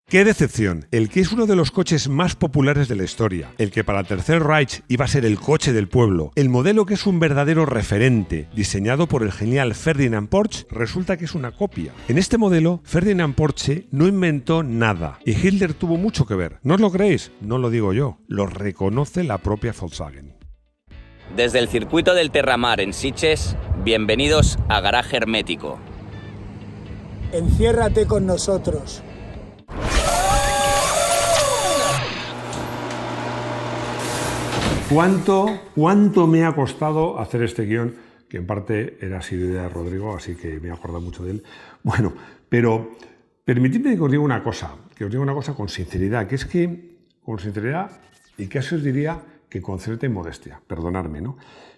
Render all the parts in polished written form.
¡Qué decepción! El que es uno de los coches más populares de la historia, el que para el Tercer Reich iba a ser el coche del pueblo, el modelo que es un verdadero referente, diseñado por el genial Ferdinand Porsche, resulta que es una copia. En este modelo, Ferdinand Porsche no inventó nada y Hitler tuvo mucho que ver. ¿No os lo creéis? No lo digo yo, lo reconoce la propia Volkswagen. Desde el circuito del Terramar en Sitges, bienvenidos a Garaje Hermético. Enciérrate con nosotros. ¿Cuánto me ha costado hacer este guión? Que en parte era así de idea de Rodrigo, así que me he acordado mucho de él. Bueno, pero permitidme que os diga una cosa, con sinceridad, que es que con sinceridad y casi os diría que con cierta inmodestia, perdonadme, ¿no?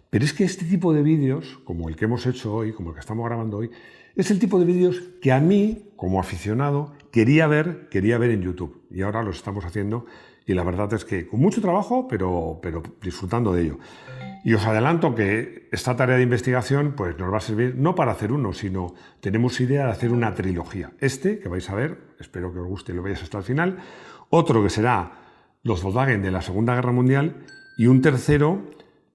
Pero es que este tipo de vídeos, como el que hemos hecho hoy, como el que estamos grabando hoy, es el tipo de vídeos que a mí, como aficionado, quería ver en YouTube. Y ahora los estamos haciendo y la verdad es que con mucho trabajo, pero disfrutando de ello. Y os adelanto que esta tarea de investigación pues, nos va a servir no para hacer uno, sino tenemos idea de hacer una trilogía. Este, que vais a ver, espero que os guste y lo veáis hasta el final. Otro que será los Volkswagen de la Segunda Guerra Mundial y un tercero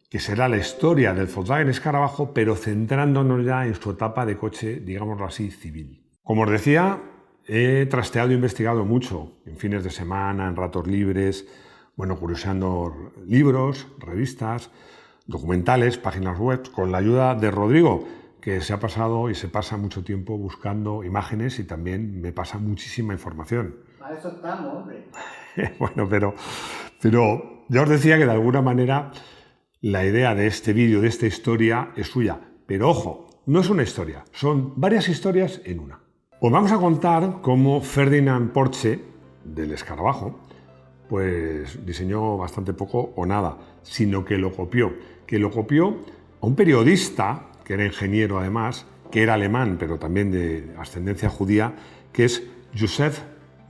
que será la historia del Volkswagen Escarabajo, pero centrándonos ya en su etapa de coche, digámoslo así, civil. Como os decía, he trasteado e investigado mucho en fines de semana, en ratos libres, bueno, curioseando libros, revistas, documentales, páginas web, con la ayuda de Rodrigo, que se ha pasado y se pasa mucho tiempo buscando imágenes y también me pasa muchísima información. Para eso estamos, hombre. Bueno, pero ya os decía que de alguna manera la idea de este vídeo, de esta historia, es suya. Pero ojo, no es una historia, son varias historias en una. Os vamos a contar cómo Ferdinand Porsche, del Escarabajo, pues diseñó bastante poco o nada, sino que lo copió a un periodista, que era ingeniero además, que era alemán, pero también de ascendencia judía, que es Joseph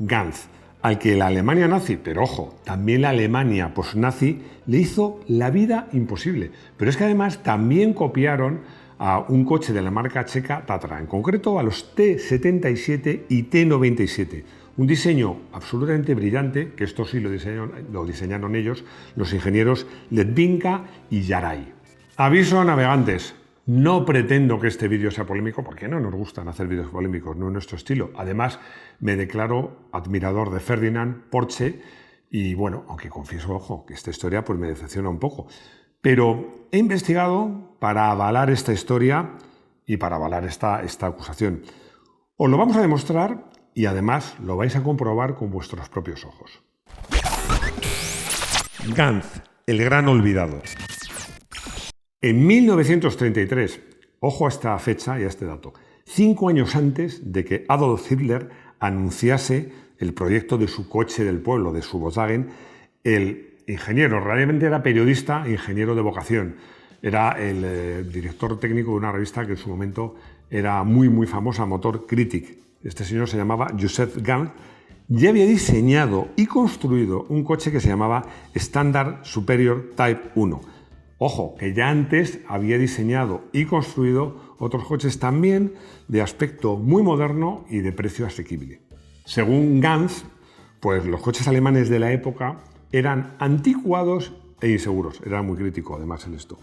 Ganz, al que la Alemania nazi, pero ojo, también la Alemania post-nazi, le hizo la vida imposible. Pero es que además también copiaron a un coche de la marca checa Tatra, en concreto a los T77 y T97. Un diseño absolutamente brillante, que esto sí lo diseñaron ellos, los ingenieros Ledvinka y Yaray. Aviso a navegantes. No pretendo que este vídeo sea polémico, porque no nos gustan hacer vídeos polémicos, no es nuestro estilo. Además, me declaro admirador de Ferdinand Porsche y, bueno, aunque confieso, ojo, que esta historia pues, me decepciona un poco. Pero he investigado para avalar esta historia y para avalar esta acusación. Os lo vamos a demostrar y, además, lo vais a comprobar con vuestros propios ojos. Ganz, el gran olvidado. En 1933, ojo a esta fecha y a este dato, 5 años antes de que Adolf Hitler anunciase el proyecto de su coche del pueblo, de su Volkswagen, el ingeniero, realmente era periodista, ingeniero de vocación, era el director técnico de una revista que en su momento era muy famosa, Motor Critic. Este señor se llamaba Joseph Ganz, ya había diseñado y construido un coche que se llamaba Standard Superior Type 1. Ojo, que ya antes había diseñado y construido otros coches también de aspecto muy moderno y de precio asequible. Según Ganz, pues los coches alemanes de la época eran anticuados e inseguros. Era muy crítico además en esto.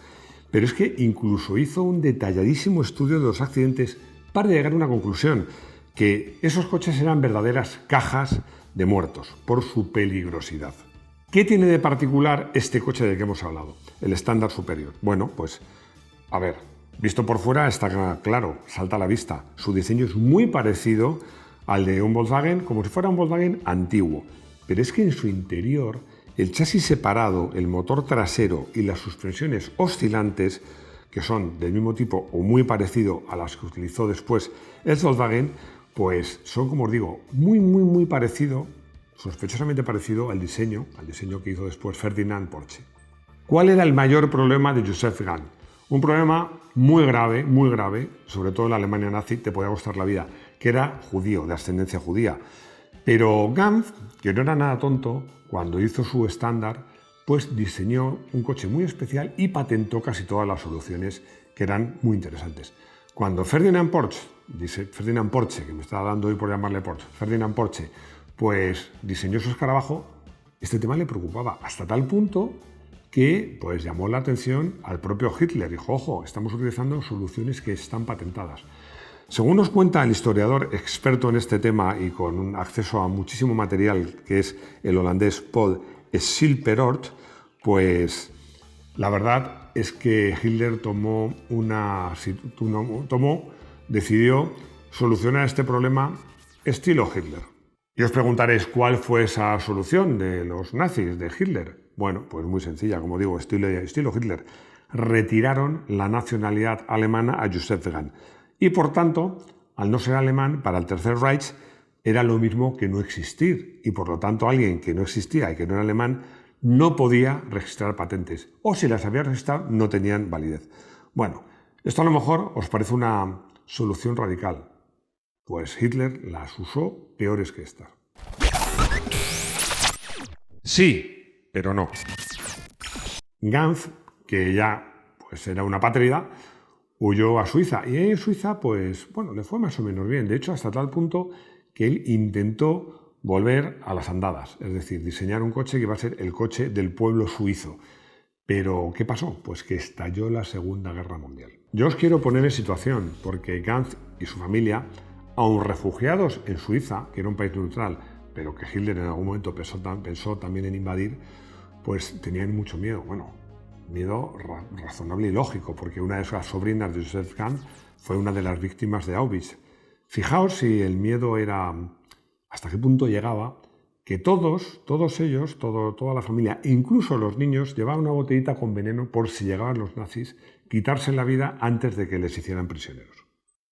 Pero es que incluso hizo un detalladísimo estudio de los accidentes para llegar a una conclusión, que esos coches eran verdaderas cajas de muertos por su peligrosidad. ¿Qué tiene de particular este coche del que hemos hablado, el Standard Superior? Bueno, pues, a ver, visto por fuera está claro, salta a la vista. Su diseño es muy parecido al de un Volkswagen, como si fuera un Volkswagen antiguo. Pero es que en su interior, el chasis separado, el motor trasero y las suspensiones oscilantes, que son del mismo tipo o muy parecido a las que utilizó después el Volkswagen, pues son, como os digo, muy parecido, sospechosamente parecido al diseño que hizo después Ferdinand Porsche. ¿Cuál era el mayor problema de Joseph Ganz? Un problema muy grave, sobre todo en la Alemania nazi, te podía costar la vida, que era judío, de ascendencia judía. Pero Ganz, que no era nada tonto, cuando hizo su estándar, pues diseñó un coche muy especial y patentó casi todas las soluciones que eran muy interesantes. Cuando Ferdinand Porsche, que me está dando hoy por llamarle Porsche, Ferdinand Porsche, pues diseñó su escarabajo. Este tema le preocupaba hasta tal punto que pues, llamó la atención al propio Hitler. Dijo, ojo, estamos utilizando soluciones que están patentadas. Según nos cuenta el historiador experto en este tema y con un acceso a muchísimo material, que es el holandés Paul Schilperoort, pues la verdad es que Hitler decidió solucionar este problema estilo Hitler. Y os preguntaréis, ¿cuál fue esa solución de los nazis, de Hitler? Bueno, pues muy sencilla, como digo, estilo Hitler. Retiraron la nacionalidad alemana a Joseph Gahn. Y por tanto, al no ser alemán, para el Tercer Reich era lo mismo que no existir. Y por lo tanto, alguien que no existía y que no era alemán no podía registrar patentes. O si las había registrado, no tenían validez. Bueno, esto a lo mejor os parece una solución radical. Pues Hitler las usó peores que esta. Sí, pero no. Ganz, que ya pues, era una pátrida, huyó a Suiza. Y en Suiza, pues, bueno, le fue más o menos bien. De hecho, hasta tal punto que él intentó volver a las andadas. Es decir, diseñar un coche que iba a ser el coche del pueblo suizo. Pero, ¿qué pasó? Pues que estalló la Segunda Guerra Mundial. Yo os quiero poner en situación, porque Ganz y su familia, aun refugiados en Suiza, que era un país neutral, pero que Hitler en algún momento pensó también en invadir, pues tenían mucho miedo. Bueno, miedo razonable y lógico, porque una de las sobrinas de Joseph Gahn fue una de las víctimas de Auschwitz. Fijaos si el miedo era, hasta qué punto llegaba, que todos ellos, toda la familia, incluso los niños, llevaban una botellita con veneno por si llegaban los nazis, quitarse la vida antes de que les hicieran prisioneros.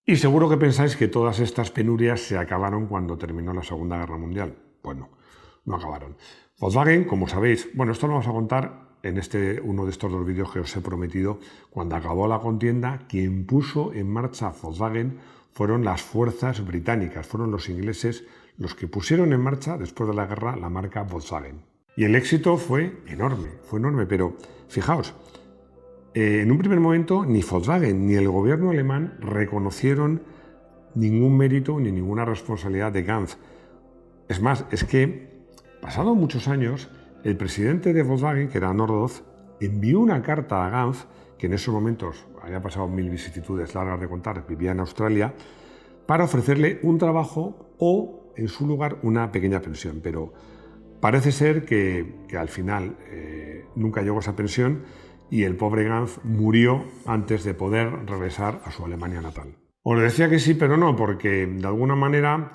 Y seguro que pensáis que todas estas penurias se acabaron cuando terminó la Segunda Guerra Mundial. Pues no acabaron. Volkswagen, como sabéis, bueno, esto lo vamos a contar en uno de estos dos vídeos que os he prometido. Cuando acabó la contienda, quien puso en marcha Volkswagen fueron las fuerzas británicas, fueron los ingleses los que pusieron en marcha, después de la guerra, la marca Volkswagen. Y el éxito fue enorme, pero fijaos, en un primer momento ni Volkswagen ni el gobierno alemán reconocieron ningún mérito ni ninguna responsabilidad de Ganz. Es más, es que, pasados muchos años, el presidente de Volkswagen, que era Nordoth, envió una carta a Ganz, que en esos momentos había pasado 1000 vicisitudes largas de contar, vivía en Australia, para ofrecerle un trabajo o, en su lugar, una pequeña pensión. Pero parece ser que al final nunca llegó esa pensión y el pobre Ganz murió antes de poder regresar a su Alemania natal. Os decía que sí, pero no, porque de alguna manera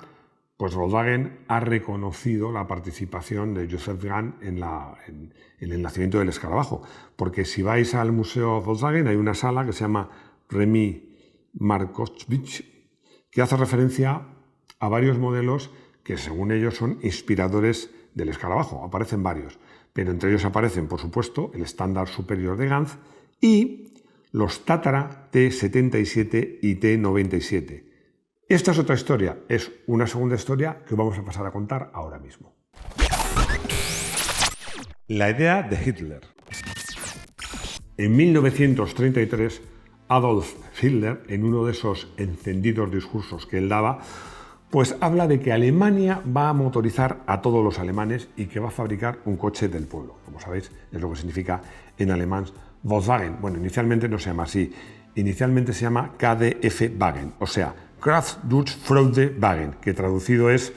pues Volkswagen ha reconocido la participación de Joseph Gahn en el nacimiento del escarabajo. Porque si vais al Museo Volkswagen hay una sala que se llama Remy Markowitz, que hace referencia a varios modelos que según ellos son inspiradores del escarabajo. Aparecen varios, pero entre ellos aparecen, por supuesto, el estándar superior de Ganz y los Tatra T77 y T97. Esta es otra historia, es una segunda historia que vamos a pasar a contar ahora mismo. La idea de Hitler. En 1933, Adolf Hitler, en uno de esos encendidos discursos que él daba, pues habla de que Alemania va a motorizar a todos los alemanes y que va a fabricar un coche del pueblo. Como sabéis, es lo que significa en alemán Volkswagen. Bueno, inicialmente no se llama así. Inicialmente se llama KDF-Wagen, o sea, Kraft durch Freude Wagen, que traducido es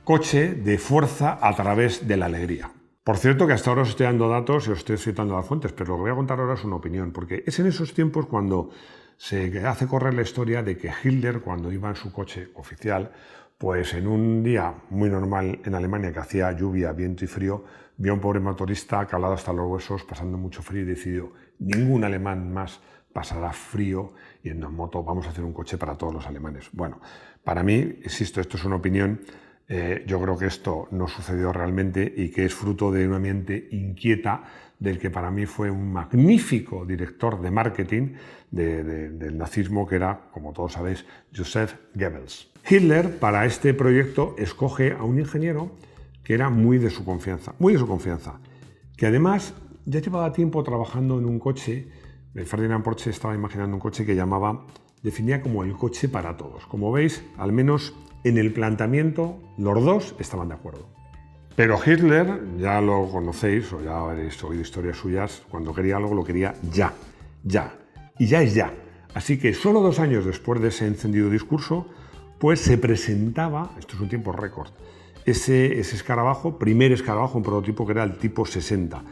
coche de fuerza a través de la alegría. Por cierto que hasta ahora os estoy dando datos y os estoy citando las fuentes, pero lo que voy a contar ahora es una opinión, porque es en esos tiempos cuando se hace correr la historia de que Hitler, cuando iba en su coche oficial, pues en un día muy normal en Alemania que hacía lluvia, viento y frío, vio a un pobre motorista calado hasta los huesos, pasando mucho frío y decidió, ningún alemán más pasará frío y en la moto vamos a hacer un coche para todos los alemanes. Bueno, para mí, insisto, esto es una opinión, yo creo que esto no sucedió realmente y que es fruto de una mente inquieta del que para mí fue un magnífico director de marketing del nazismo, que era, como todos sabéis, Joseph Goebbels. Hitler, para este proyecto, escoge a un ingeniero que era muy de su confianza, que además ya llevaba tiempo trabajando en un coche. Ferdinand Porsche estaba imaginando un coche que definía como el coche para todos. Como veis, al menos En el planteamiento, los dos estaban de acuerdo. Pero Hitler, ya lo conocéis o ya habréis oído historias suyas, cuando quería algo lo quería ya, ya. Y ya es ya. Así que solo 2 años después de ese encendido discurso, pues se presentaba, esto es un tiempo récord, ese escarabajo, primer escarabajo, un prototipo que era el tipo 60.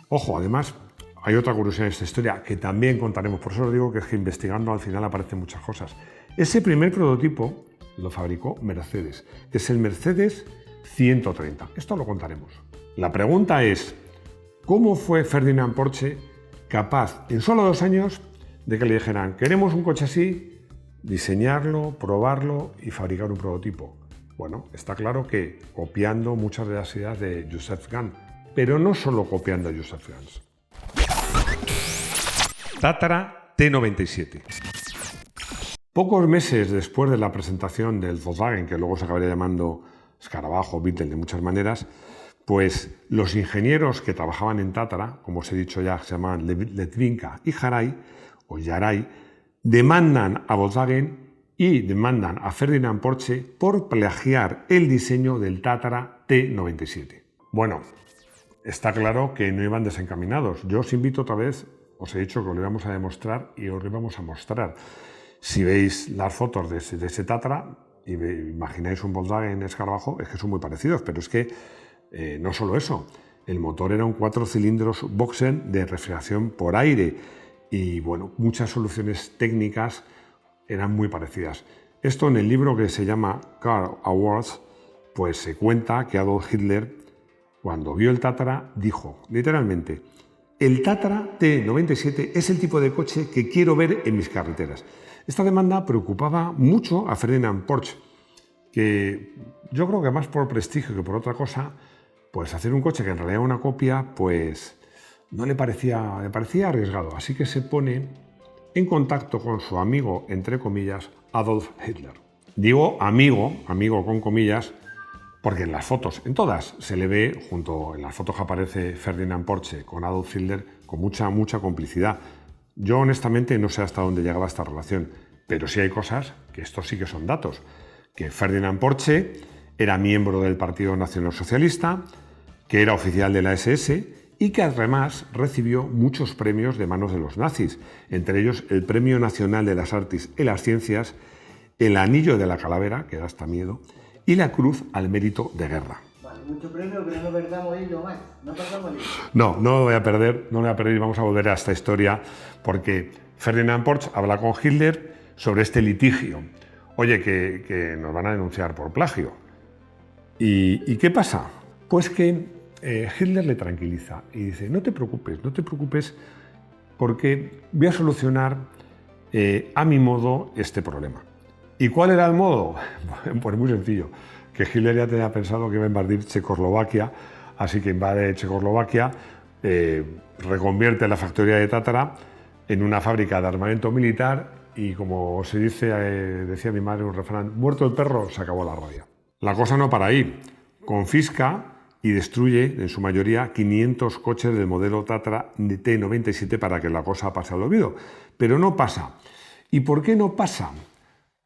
Ojo, además, hay otra curiosidad en esta historia que también contaremos, por eso os digo que es que investigando al final aparecen muchas cosas. Ese primer prototipo lo fabricó Mercedes, es el Mercedes 130. Esto lo contaremos. La pregunta es, ¿cómo fue Ferdinand Porsche capaz en solo 2 años de que le dijeran, queremos un coche así, diseñarlo, probarlo y fabricar un prototipo? Bueno, está claro que copiando muchas de las ideas de Joseph Gans, pero no solo copiando a Joseph Gans. Tatra T97. Pocos meses después de la presentación del Volkswagen, que luego se acabaría llamando escarabajo, Beetle de muchas maneras, pues los ingenieros que trabajaban en Tatra, como os he dicho ya, se llamaban Litvinka y Yaray, demandan a Volkswagen y demandan a Ferdinand Porsche por plagiar el diseño del Tatra T97. Bueno, está claro que no iban desencaminados. Yo os invito otra vez, os he dicho que os lo íbamos a demostrar y os lo íbamos a mostrar. Si veis las fotos de ese Tatra y imagináis un Volkswagen escarabajo, es que son muy parecidos, pero es que no solo eso, el motor era un 4 cilindros Boxen de refrigeración por aire y bueno, muchas soluciones técnicas eran muy parecidas. Esto en el libro que se llama Car Awards, pues se cuenta que Adolf Hitler, cuando vio el Tatra, dijo literalmente: el Tatra T97 es el tipo de coche que quiero ver en mis carreteras. Esta demanda preocupaba mucho a Ferdinand Porsche, que yo creo que más por prestigio que por otra cosa, pues hacer un coche que en realidad era una copia, pues no le parecía arriesgado. Así que se pone en contacto con su amigo, entre comillas, Adolf Hitler. Digo amigo con comillas, porque en las fotos, en todas, se le ve, junto en las fotos que aparece Ferdinand Porsche con Adolf Hitler, con mucha complicidad. Yo honestamente no sé hasta dónde llegaba esta relación, pero sí hay cosas que estos sí que son datos. Que Ferdinand Porsche era miembro del Partido Nacional Socialista, que era oficial de la SS y que además recibió muchos premios de manos de los nazis, entre ellos el Premio Nacional de las Artes y las Ciencias, el Anillo de la Calavera, que da hasta miedo, y la Cruz al Mérito de Guerra. Vale, mucho premio, pero no perdamos ello más. No perdamos ello. No lo voy a perder y vamos a volver a esta historia porque Ferdinand Porsche habla con Hitler sobre este litigio. Oye, que nos van a denunciar por plagio. ¿Y qué pasa? Pues que Hitler le tranquiliza y dice, no te preocupes porque voy a solucionar a mi modo este problema. ¿Y cuál era el modo? Pues muy sencillo, que Hitler ya tenía pensado que iba a invadir Checoslovaquia, así que invade Checoslovaquia, reconvierte la factoría de Tatra en una fábrica de armamento militar y como se dice, decía mi madre un refrán, muerto el perro, se acabó la rabia. La cosa no para ahí, confisca y destruye en su mayoría 500 coches del modelo Tatra T97 para que la cosa pase al olvido, pero no pasa. ¿Y por qué no pasa?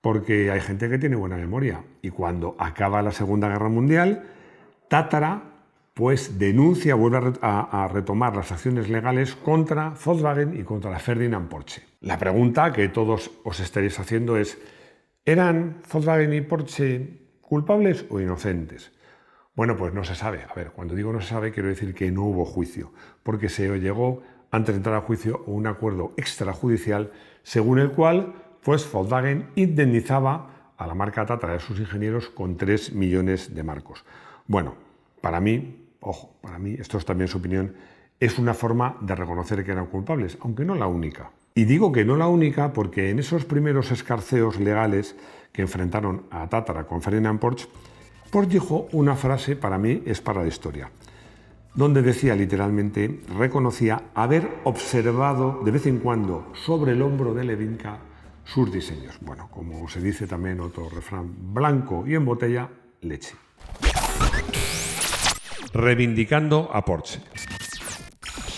Porque hay gente que tiene buena memoria y cuando acaba la Segunda Guerra Mundial, Tatra pues denuncia, vuelve a retomar las acciones legales contra Volkswagen y contra Ferdinand Porsche. La pregunta que todos os estaréis haciendo es, ¿eran Volkswagen y Porsche culpables o inocentes? Bueno, pues no se sabe. A ver, cuando digo no se sabe, quiero decir que no hubo juicio, porque se llegó, antes de entrar a juicio, a un acuerdo extrajudicial según el cual pues Volkswagen indemnizaba a la marca Tatra y a sus ingenieros con 3 millones de marcos. Bueno, para mí, esto es también su opinión, es una forma de reconocer que eran culpables, aunque no la única. Y digo que no la única porque en esos primeros escarceos legales que enfrentaron a Tatra con Ferdinand Porsche, Porsche dijo una frase, para mí es para la historia, donde decía literalmente, reconocía haber observado de vez en cuando sobre el hombro de Litvinka sus diseños. Bueno, como se dice también otro refrán, blanco y en botella, leche. Reivindicando a Porsche.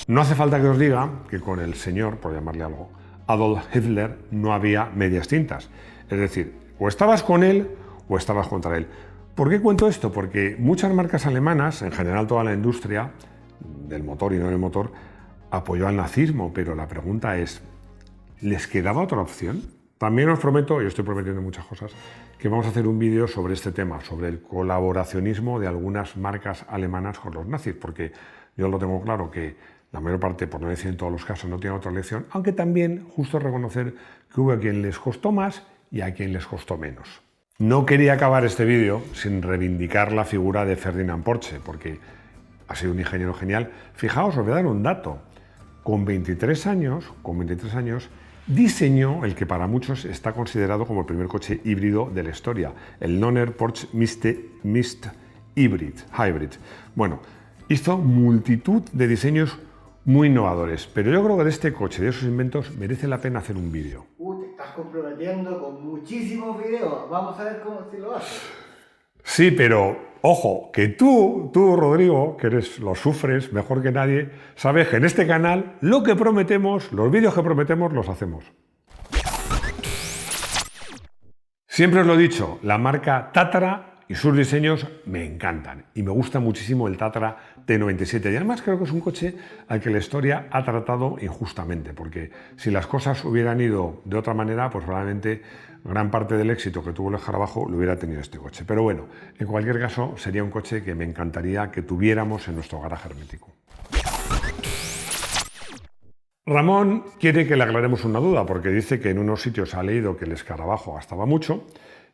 No hace falta que os diga que con el señor, por llamarle algo, Adolf Hitler no había medias tintas. Es decir, o estabas con él o estabas contra él. ¿Por qué cuento esto? Porque muchas marcas alemanas, en general toda la industria del motor y no del motor, apoyó al nazismo, pero la pregunta es, ¿les quedaba otra opción? También os prometo, y estoy prometiendo muchas cosas, que vamos a hacer un vídeo sobre este tema, sobre el colaboracionismo de algunas marcas alemanas con los nazis, porque yo lo tengo claro que la mayor parte, por no decir en todos los casos, no tiene otra elección, aunque también justo reconocer que hubo a quien les costó más y a quien les costó menos. No quería acabar este vídeo sin reivindicar la figura de Ferdinand Porsche, porque ha sido un ingeniero genial. Fijaos, os voy a dar un dato. Con 23 años, diseñó el que para muchos está considerado como el primer coche híbrido de la historia, el Nonner Porsche Mist Hybrid. Bueno, hizo multitud de diseños muy innovadores, pero yo creo que de este coche, de esos inventos, merece la pena hacer un vídeo. Te estás comprometiendo con muchísimos videos. Vamos a ver si lo haces. Sí, pero ojo, que tú, Rodrigo, que lo sufres mejor que nadie, sabes que en este canal lo que prometemos, los vídeos que prometemos, los hacemos. Siempre os lo he dicho, la marca Tatra y sus diseños me encantan y me gusta muchísimo el Tatra T97 y además creo que es un coche al que la historia ha tratado injustamente, porque si las cosas hubieran ido de otra manera, pues probablemente gran parte del éxito que tuvo el escarabajo lo hubiera tenido este coche. Pero bueno, en cualquier caso sería un coche que me encantaría que tuviéramos en nuestro garaje hermético. Ramón quiere que le aclaremos una duda porque dice que en unos sitios ha leído que el escarabajo gastaba mucho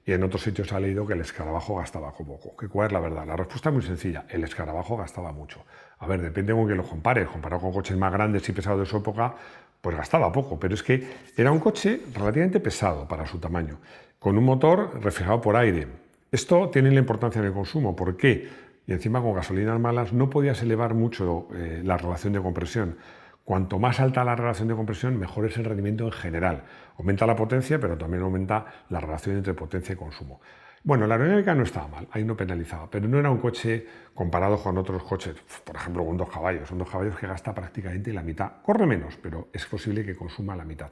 y en otros sitios ha leído que el escarabajo gastaba poco. ¿Cuál es la verdad? La respuesta es muy sencilla. El escarabajo gastaba mucho. A ver, depende con quién lo compares. Comparado con coches más grandes y pesados de su época, pues gastaba poco. Pero es que era un coche relativamente pesado para su tamaño, con un motor refrigerado por aire. Esto tiene la importancia en el consumo. ¿Por qué? Y encima con gasolinas malas no podías elevar mucho la relación de compresión. Cuanto más alta la relación de compresión, mejor es el rendimiento en general. Aumenta la potencia, pero también aumenta la relación entre potencia y consumo. Bueno, la aerodinámica no estaba mal, ahí no penalizaba, pero no era un coche comparado con otros coches, por ejemplo, con 2 caballos. Son 2 caballos que gasta prácticamente la mitad. Corre menos, pero es posible que consuma la mitad.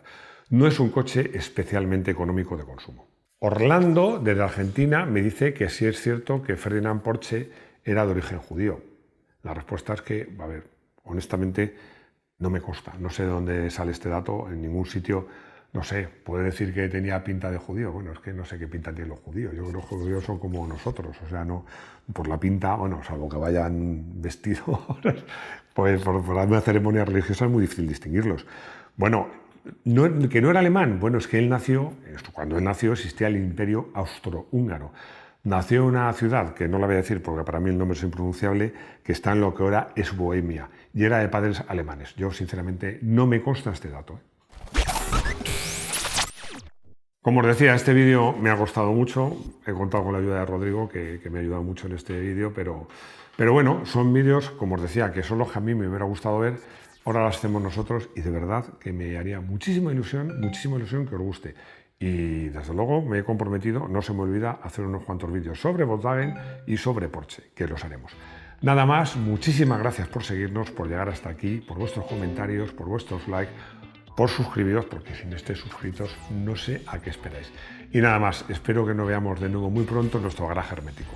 No es un coche especialmente económico de consumo. Orlando, desde Argentina, me dice que sí es cierto que Ferdinand Porsche era de origen judío. La respuesta es que, a ver, honestamente, no me consta, no sé de dónde sale este dato, en ningún sitio, no sé, puede decir que tenía pinta de judío, bueno, es que no sé qué pinta tienen los judíos, yo creo que los judíos son como nosotros, o sea, no, por la pinta, bueno, salvo que vayan vestidos, pues por una ceremonia religiosa es muy difícil distinguirlos. Bueno, que no era alemán, bueno, es que él nació, cuando él nació existía el Imperio Austrohúngaro. Nació en una ciudad, que no la voy a decir porque para mí el nombre es impronunciable, que está en lo que ahora es Bohemia, y era de padres alemanes. Yo, sinceramente, no me consta este dato. Como os decía, este vídeo me ha costado mucho. He contado con la ayuda de Rodrigo, que me ha ayudado mucho en este vídeo, pero bueno, son vídeos, como os decía, que son los que a mí me hubiera gustado ver. Ahora los hacemos nosotros y de verdad que me haría muchísima ilusión que os guste. Y desde luego me he comprometido, no se me olvida, hacer unos cuantos vídeos sobre Volkswagen y sobre Porsche, que los haremos. Nada más, muchísimas gracias por seguirnos, por llegar hasta aquí, por vuestros comentarios, por vuestros likes, por suscribiros, porque si no estáis suscritos no sé a qué esperáis. Y nada más, espero que nos veamos de nuevo muy pronto en nuestro garaje hermético.